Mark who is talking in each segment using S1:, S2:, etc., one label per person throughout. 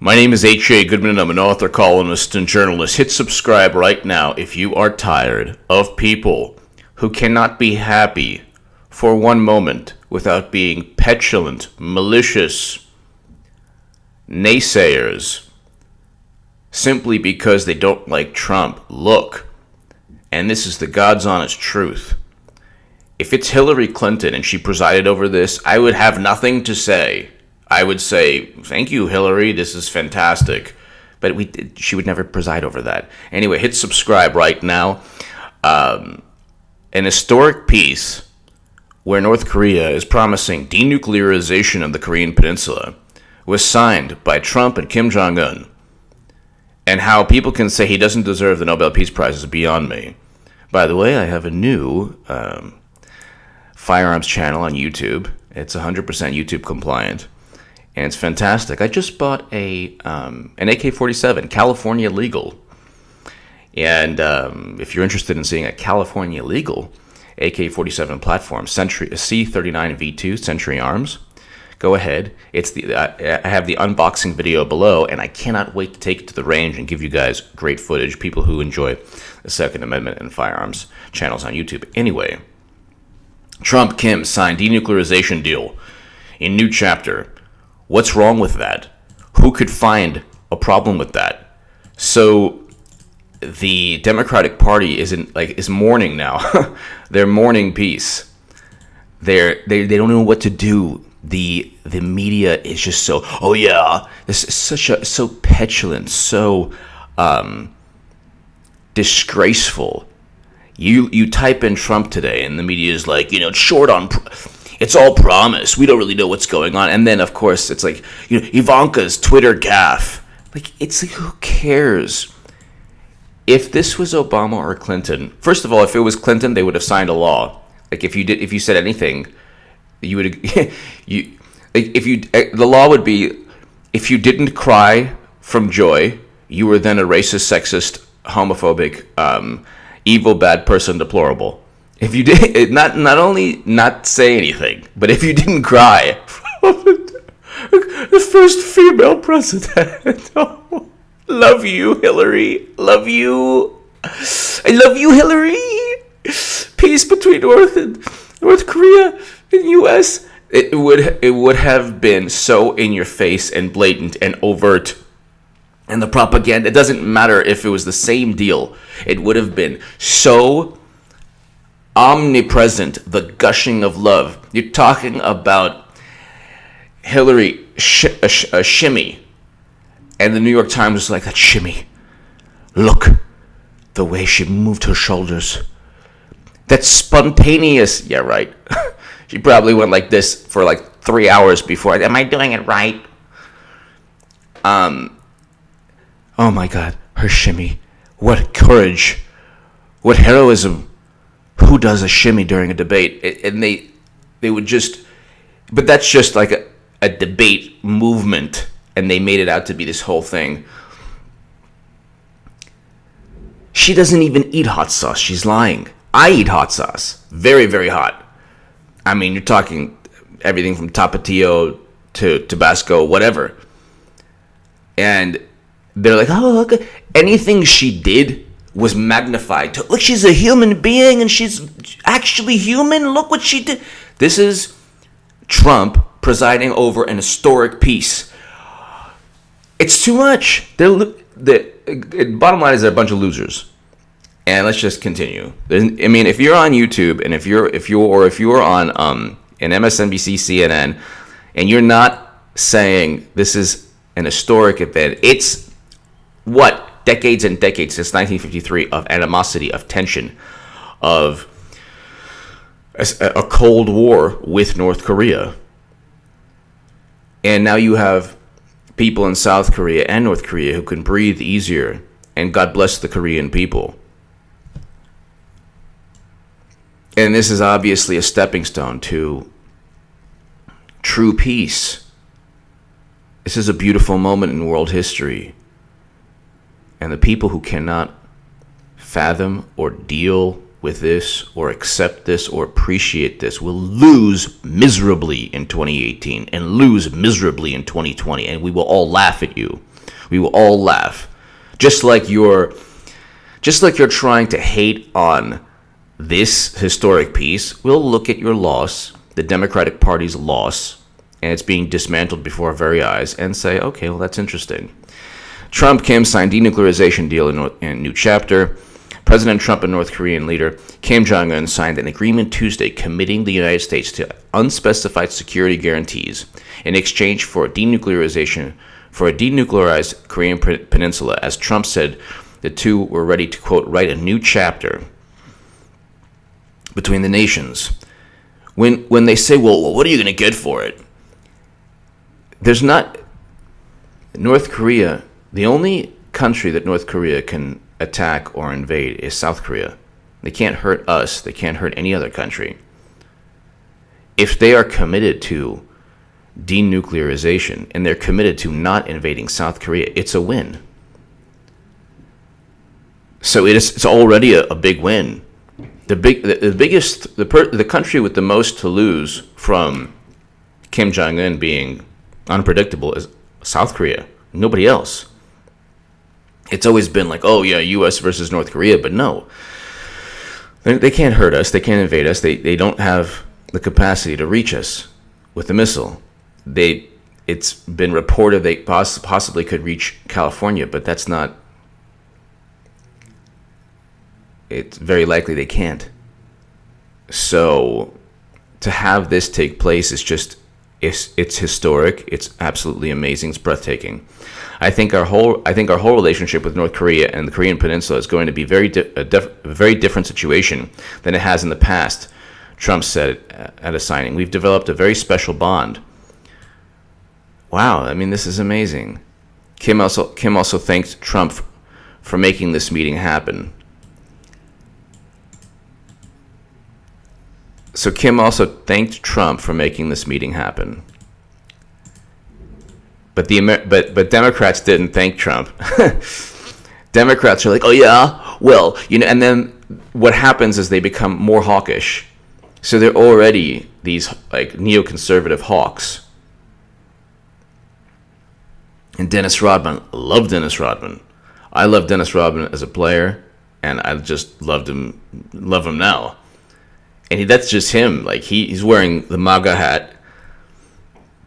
S1: My name is H.A. Goodman, and I'm an author, columnist, and journalist. Hit subscribe right now if you are tired of people who cannot be happy for one moment without being petulant, malicious, naysayers, simply because they don't like Trump. Look, and this is the God's honest truth. If it's Hillary Clinton and she presided over this, I would have nothing to say. I would say, thank you, Hillary, this is fantastic. But she would never preside over that. Anyway, hit subscribe right now. An historic piece where North Korea is promising denuclearization of the Korean Peninsula was signed by Trump and Kim Jong-un. And how people can say he doesn't deserve the Nobel Peace Prize is beyond me. By the way, I have a new firearms channel on YouTube. It's 100% YouTube compliant. And it's fantastic. I just bought an AK-47, California legal. And if you're interested in seeing a California legal AK-47 platform, C39V2 Century Arms, go ahead. I have the unboxing video below, and I cannot wait to take it to the range and give you guys great footage. People who enjoy the Second Amendment and firearms channels on YouTube. Anyway, Trump, Kim signed denuclearization deal in new chapter. What's wrong with that? Who could find a problem with that? So the Democratic Party is mourning now. They're mourning peace. They don't know what to do. The media is just so, oh yeah, this is so petulant, so disgraceful. You type in Trump today and the media is like, it's short on it's all promise. We don't really know what's going on. And then, of course, it's like, Ivanka's Twitter gaffe. It's like, who cares? If this was Obama or Clinton, first of all, if it was Clinton, they would have signed a law. If you said anything, you would, the law would be, if you didn't cry from joy, you were then a racist, sexist, homophobic, evil, bad person, deplorable. If you did not only not say anything, but if you didn't cry, the first female president. Oh, love you, Hillary. Love you. I love you, Hillary. Peace between North Korea and U.S. It would have been so in your face and blatant and overt. And the propaganda, it doesn't matter if it was the same deal. It would have been so omnipresent, the gushing of love. You're talking about Hillary a shimmy, and the New York Times was like, that shimmy, look, the way she moved her shoulders, that spontaneous, yeah, right. She probably went like this for 3 hours before, am I doing it right? Oh my God, her shimmy, what courage, what heroism. Who does a shimmy during a debate? And they would just, but that's just like a debate movement, and they made it out to be this whole thing. She doesn't even eat hot sauce. She's lying. I eat hot sauce. Very, very hot. I mean, you're talking everything from Tapatio to Tabasco, whatever. And they're like, oh, look, anything she did was magnified. Look, she's a human being and she's actually human. Look what she did. This is Trump presiding over an historic peace. It's too much. Bottom line is they're a bunch of losers. And let's just continue. I mean, if you're on YouTube and if you're on an MSNBC, CNN, and you're not saying this is an historic event, it's what? Decades and decades since 1953 of animosity, of tension, of a Cold War with North Korea. And now you have people in South Korea and North Korea who can breathe easier, and God bless the Korean people. And this is obviously a stepping stone to true peace. This is a beautiful moment in world history. And the people who cannot fathom or deal with this or accept this or appreciate this will lose miserably in 2018 and lose miserably in 2020, and we will all laugh at you. We will all laugh. Just like you're trying to hate on this historic piece, we'll look at your loss, the Democratic Party's loss, and it's being dismantled before our very eyes, and say, okay, well, that's interesting. Trump, Kim signed denuclearization deal in new chapter. President Trump and North Korean leader Kim Jong-un signed an agreement Tuesday committing the United States to unspecified security guarantees in exchange for denuclearized Korean Peninsula, as Trump said the two were ready to, quote, write a new chapter between the nations. When they say, well, what are you going to get for it? There's not... North Korea, the only country that North Korea can attack or invade is South Korea. They can't hurt us. They can't hurt any other country. If they are committed to denuclearization and they're committed to not invading South Korea, it's a win. So it's already a big win. The country with the most to lose from Kim Jong-un being unpredictable is South Korea. Nobody else. It's always been like, oh yeah, U.S. versus North Korea, but no. They can't hurt us. They can't invade us. They don't have the capacity to reach us with a missile. It's been reported they possibly could reach California, but that's not... It's very likely they can't. So to have this take place is just... It's historic. It's absolutely amazing. It's breathtaking. I think our whole relationship with North Korea and the Korean Peninsula is going to be a very different situation than it has in the past, Trump said at a signing. We've developed a very special bond. Wow, I mean, this is amazing. Kim also thanked Trump for making this meeting happen. So Kim also thanked Trump for making this meeting happen. But but Democrats didn't thank Trump. Democrats are like, oh yeah, well, and then what happens is they become more hawkish. So they're already these like neoconservative hawks. And Dennis Rodman, I love Dennis Rodman. I love Dennis Rodman as a player, and I just love him now. And that's just him. Like he's wearing the MAGA hat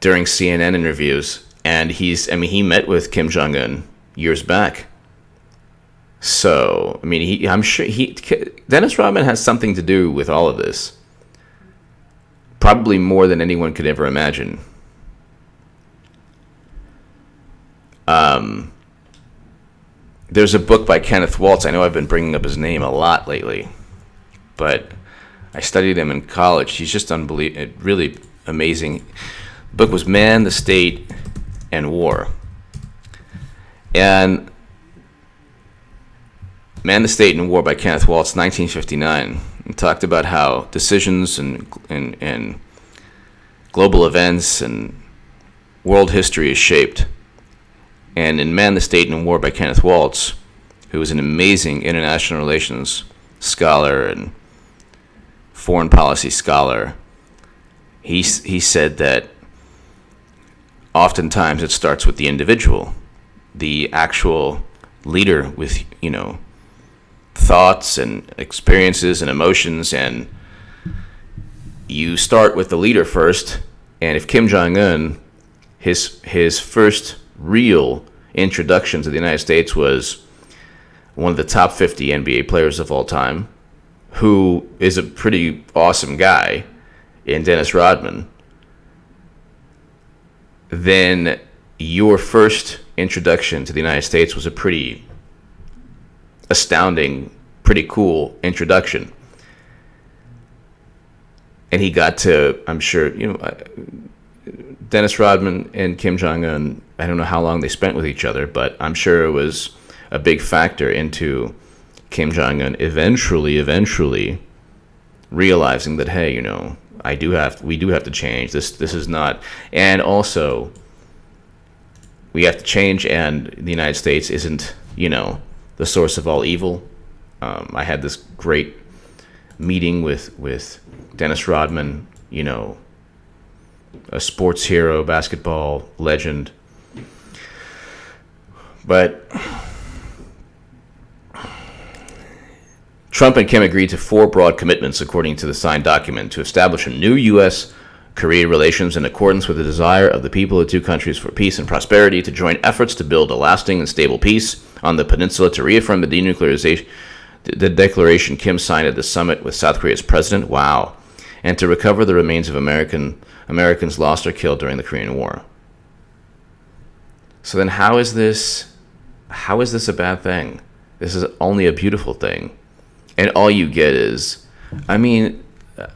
S1: during CNN interviews, and he met with Kim Jong-un years back. So I'm sure Dennis Rodman has something to do with all of this. Probably more than anyone could ever imagine. There's a book by Kenneth Waltz. I know I've been bringing up his name a lot lately, but I studied him in college. He's just unbelievable, really amazing. The book was Man, the State, and War. And Man, the State, and War by Kenneth Waltz, 1959. He talked about how decisions and global events and world history is shaped. And in Man, the State, and War by Kenneth Waltz, who was an amazing international relations scholar and foreign policy scholar, he said that oftentimes it starts with the individual, the actual leader with, thoughts and experiences and emotions, and you start with the leader first. And if Kim Jong-un, his first real introduction to the United States was one of the top 50 NBA players of all time, who is a pretty awesome guy in Dennis Rodman, then your first introduction to the United States was a pretty astounding, pretty cool introduction. And he got to, I'm sure, Dennis Rodman and Kim Jong-un, I don't know how long they spent with each other, but I'm sure it was a big factor into Kim Jong-un eventually realizing that, hey, we do have to change. This is not, and also we have to change, and the United States isn't, the source of all evil. I had this great meeting with Dennis Rodman, you know, a sports hero, basketball legend. But Trump and Kim agreed to 4 broad commitments, according to the signed document, to establish a new U.S.-Korea relations in accordance with the desire of the people of the two countries for peace and prosperity, to join efforts to build a lasting and stable peace on the peninsula, to reaffirm the denuclearization, the declaration Kim signed at the summit with South Korea's president, wow, and to recover the remains of Americans lost or killed during the Korean War. So then how is this a bad thing? This is only a beautiful thing. And all you get is, I mean,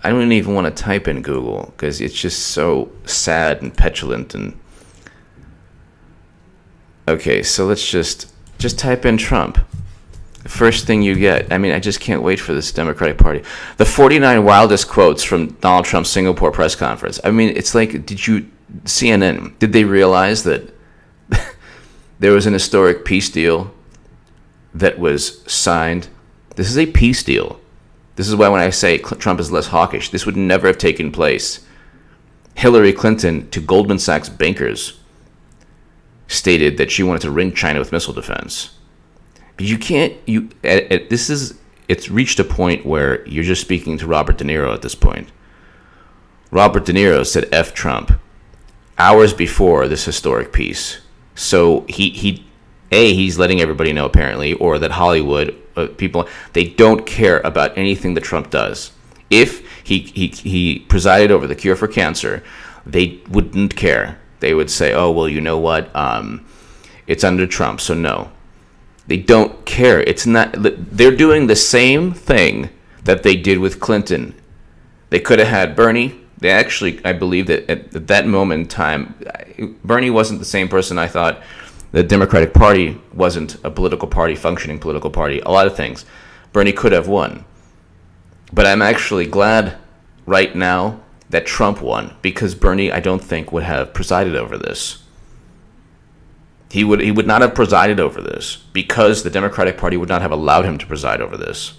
S1: I don't even want to type in Google because it's just so sad and petulant. And okay, so let's just type in Trump. The first thing you get. I mean, I just can't wait for this Democratic Party. The 49 wildest quotes from Donald Trump's Singapore press conference. I mean, it's like, CNN, did they realize that there was an historic peace deal that was signed? This is a peace deal. This is why when I say Trump is less hawkish, this would never have taken place. Hillary Clinton, to Goldman Sachs bankers, stated that she wanted to ring China with missile defense. But you can't, it's reached a point where you're just speaking to Robert De Niro at this point. Robert De Niro said F Trump hours before this historic peace. So he's letting everybody know, apparently, or that Hollywood people, they don't care about anything that Trump does. If he presided over the cure for cancer, they wouldn't care. They would say, oh, well, you know what? It's under Trump, so no. They don't care. It's not. They're doing the same thing that they did with Clinton. They could have had Bernie. They actually, I believe that at that moment in time, Bernie wasn't the same person I thought. The Democratic Party wasn't a political party, functioning political party, a lot of things. Bernie could have won. But I'm actually glad right now that Trump won, because Bernie, I don't think, would have presided over this. He would not have presided over this because the Democratic Party would not have allowed him to preside over this.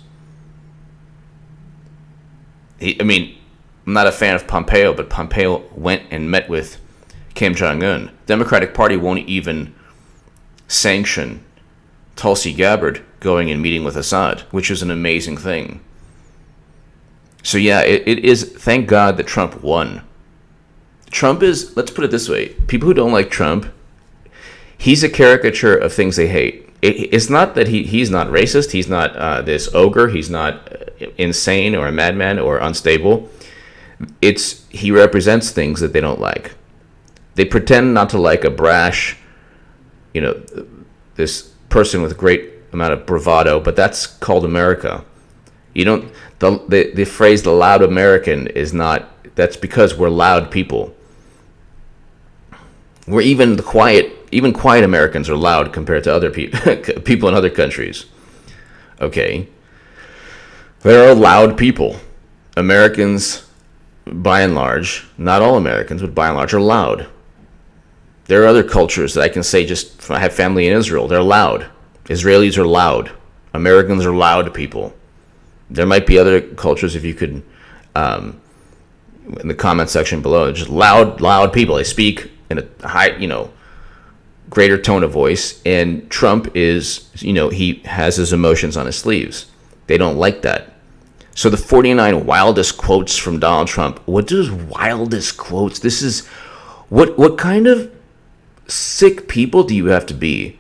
S1: I'm not a fan of Pompeo, but Pompeo went and met with Kim Jong-un. The Democratic Party won't even sanction Tulsi Gabbard going and meeting with Assad, which is an amazing thing. So yeah, it is, thank God that Trump won. Trump is, let's put it this way, people who don't like Trump, he's a caricature of things they hate. It's not that he's not racist, he's not this ogre, he's not insane or a madman or unstable. He represents things that they don't like. They pretend not to like a brash, this person with a great amount of bravado, but that's called America. The phrase "the loud American" is not. That's because we're loud people. We're even quiet Americans are loud compared to other people in other countries. Okay, there are loud people. Americans, by and large, not all Americans, but by and large, are loud. There are other cultures that I can say, just I have family in Israel. They're loud. Israelis are loud. Americans are loud people. There might be other cultures, if you could, in the comment section below, just loud people. They speak in a high, greater tone of voice. And Trump is, he has his emotions on his sleeves. They don't like that. So the 49 wildest quotes from Donald Trump. What does wildest quotes? This is, what kind of sick people do you have to be?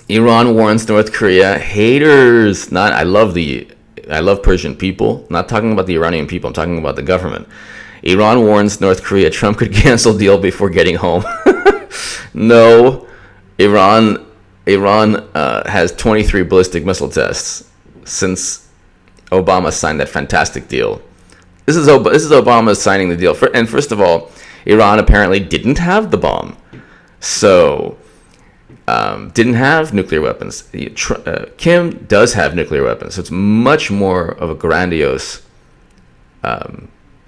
S1: Iran warns North Korea. Haters. I love Persian people. Not talking about the Iranian people. I'm talking about the government. Iran warns North Korea Trump could cancel deal before getting home. No. Iran has 23 ballistic missile tests since Obama signed that fantastic deal. This is Obama signing the deal. And first of all, Iran apparently didn't have the bomb. So, didn't have nuclear weapons. Kim does have nuclear weapons. So it's much more of a grandiose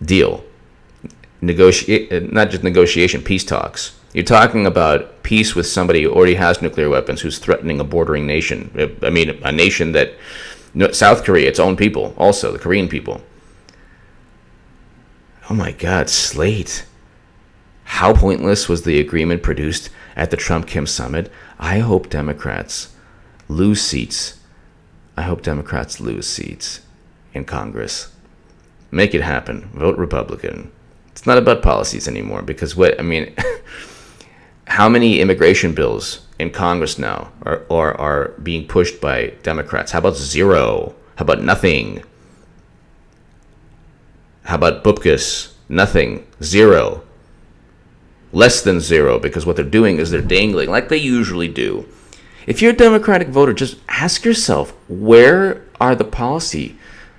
S1: deal. Not just negotiation, peace talks. You're talking about peace with somebody who already has nuclear weapons, who's threatening a bordering nation. A nation that South Korea, its own people, also the Korean people. Oh my God, Slate. How pointless was the agreement produced at the Trump-Kim summit? I hope Democrats lose seats. I hope Democrats lose seats in Congress. Make it happen. Vote Republican. It's not about policies anymore, because how many immigration bills in Congress now are being pushed by Democrats? How about zero? How about nothing? How about Bupkis? Nothing. Zero. Less than zero, because what they're doing is they're dangling, like they usually do. If you're a Democratic voter, just ask yourself, where are the policy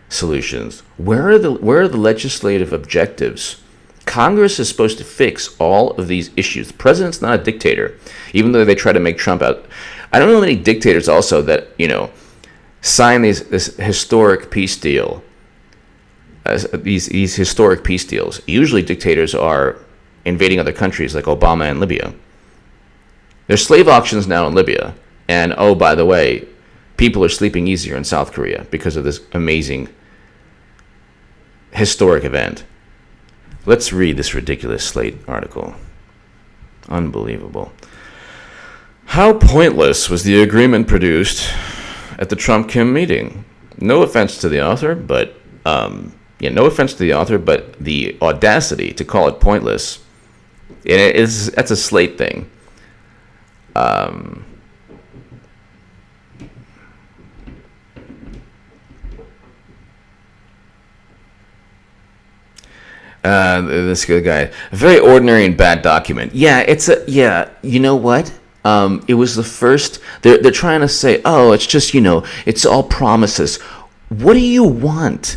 S1: solutions? Where are the legislative objectives? Congress is supposed to fix all of these issues. The president's not a dictator, even though they try to make Trump out. I don't know many dictators also that, sign this historic peace deal. These historic peace deals. Usually dictators are invading other countries like Obama and Libya. There's slave auctions now in Libya. And, oh, by the way, people are sleeping easier in South Korea because of this amazing historic event. Let's read this ridiculous Slate article. Unbelievable. How pointless was the agreement produced at the Trump-Kim meeting? No offense to the author, but the audacity to call it pointless, that's a Slate thing. This good guy, a very ordinary and bad document. You know what? It was the first. They're trying to say, oh, it's just it's all promises. What do you want?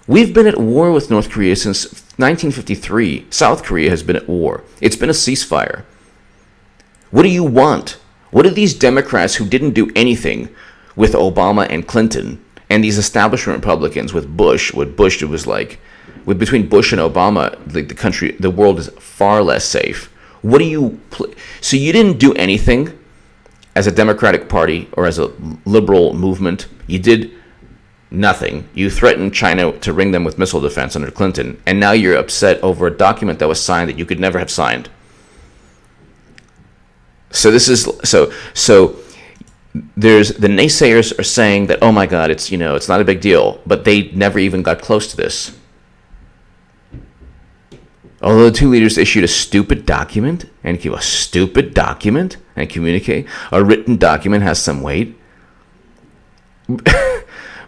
S1: We've been at war with North Korea since 1953. South Korea has been at war. It's been a ceasefire. What do you want? What do these Democrats who didn't do anything with Obama and Clinton, and these establishment Republicans with Bush, it was like, between Bush and Obama, the world is far less safe. So you didn't do anything as a Democratic Party or as a liberal movement. You did nothing. You threatened China to ring them with missile defense under Clinton, and now you're upset over a document that was signed that you could never have signed. So there's the naysayers are saying that, oh my God, it's not a big deal, but they never even got close to this. Although the two leaders issued a stupid document and communicate, a written document has some weight.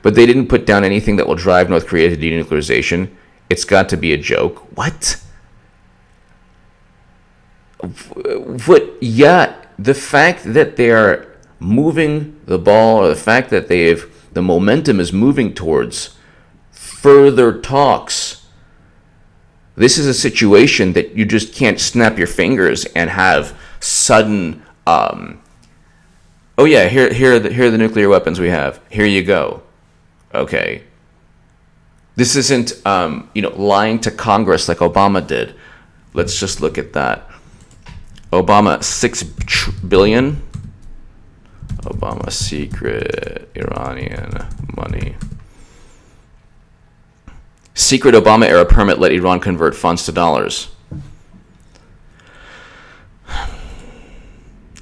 S1: But they didn't put down anything that will drive North Korea to denuclearization. It's got to be a joke. What? Yeah, the fact that they are moving the ball, or the fact that the momentum is moving towards further talks. This is a situation that you just can't snap your fingers and have sudden, oh yeah, here are the nuclear weapons we have. Here you go. Okay. This isn't, lying to Congress like Obama did. Let's just look at that. Obama, $6 billion. Obama secret Iranian money. Secret Obama era permit let Iran convert funds to dollars.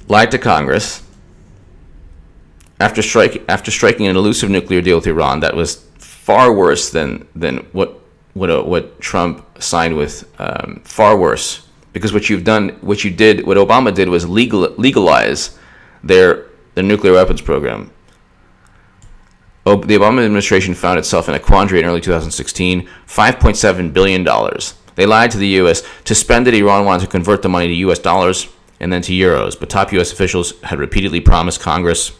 S1: Lied to Congress. After striking an elusive nuclear deal with Iran that was far worse than what Trump signed with, far worse, because what Obama did was legalize their nuclear weapons program. The Obama administration found itself in a quandary in early 2016. $5.7 billion. They lied to the U.S. To spend it, Iran wanted to convert the money to U.S. dollars and then to euros, but top U.S. officials had repeatedly promised Congress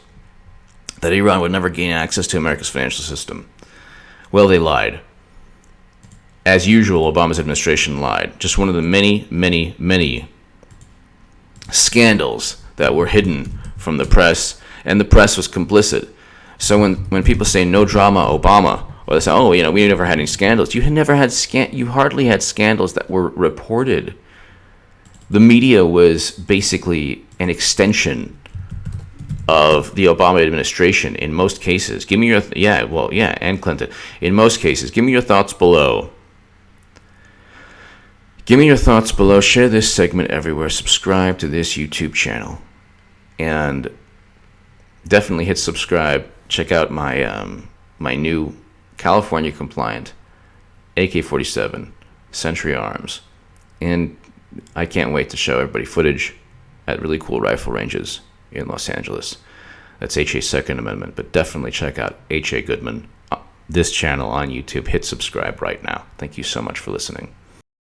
S1: that Iran would never gain access to America's financial system. Well, they lied. As usual, Obama's administration lied. Just one of the many, many, many scandals that were hidden from the press, and the press was complicit. So when people say no drama Obama, or they say, oh, we never had any scandals, you hardly had scandals that were reported. The media was basically an extension of the Obama administration in most cases. Give me your, and Clinton. In most cases, give me your thoughts below. Give me your thoughts below. Share this segment everywhere. Subscribe to this YouTube channel. And definitely hit subscribe. Check out my new California compliant AK-47 Century Arms. And I can't wait to show everybody footage at really cool rifle ranges in Los Angeles. That's HA Second Amendment. But definitely check out HA Goodman, this channel on YouTube. Hit subscribe right now. Thank you so much for listening.